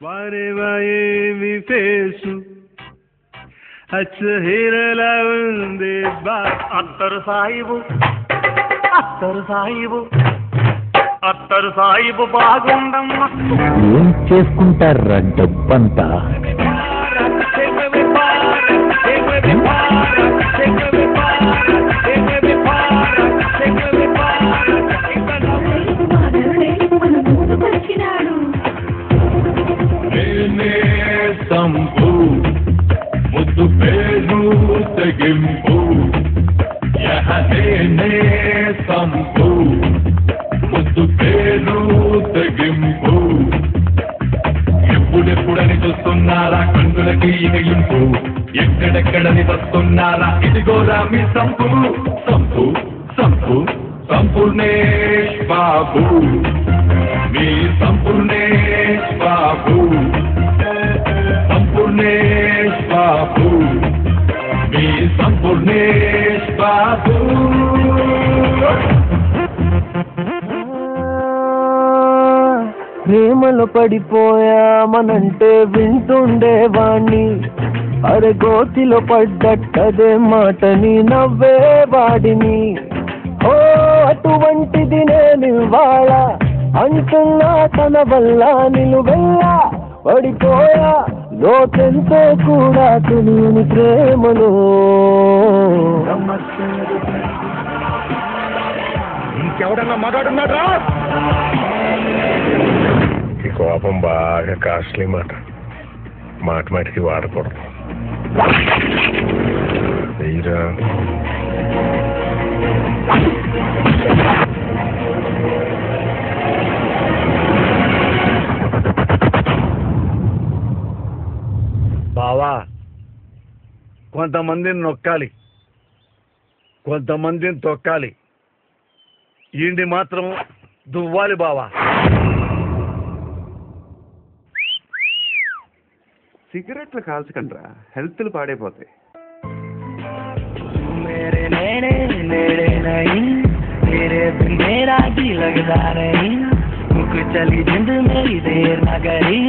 వారేవా ఏమి ఫేసు అచ్చ హీరలా ఉంది అత్తరు సాయిబు అత్తరు సాయిబు బాగుండమ్మా. ఏం చేసుకుంటారా డబ్బంతా? సంపు ముద్దు పేరు తెగింపు యహనే సంపు ముద్దు పేరు తెగింపు ఎప్పుడెప్పుడని చూస్తున్నారా కన్నులకి ఇగయింపు ఎక్కడెక్కడని వస్తున్నారా ఇదిగోరా మీ sump sump sump Sampoornesh Babu మీ సంపూర్ణేష్ బాబు సంపూర్ణేష్ బాబు మీ సంపూర్ణేష్ బాబు. ప్రేమలో పడిపోయామనంటే వింటుండేవాణ్ణి, అరే గోతిలో పడ్డట్టదే మాటని నవ్వేవాడిని. ఓ అటువంటిది నేను ఇవాళ అంటున్నా, తన వల్ల నిలువెల్లా పడిపోయా లోకెంతో కూడా తెలియని ప్రేమలో. ఇంకెవడన్నా మగాడున్నాడా? ఈ కోపం బాగా కాస్ట్లీ మాట మాటికి వాడకూడదు. తీరా బావా, కొంతమందిని నొక్కాలి, కొంతమందిని తొక్కాలి, ఈండి మాత్రం దువ్వాలి బావా. సిగరెట్లు కాల్చకండ్రా, హెల్త్లు పాడైపోతాయి. मेरे नेड़े नेड़े नहीं, तेरे बिन मेरा जी लगता नहीं, मुझ चली जिंद मेरी देर न करी.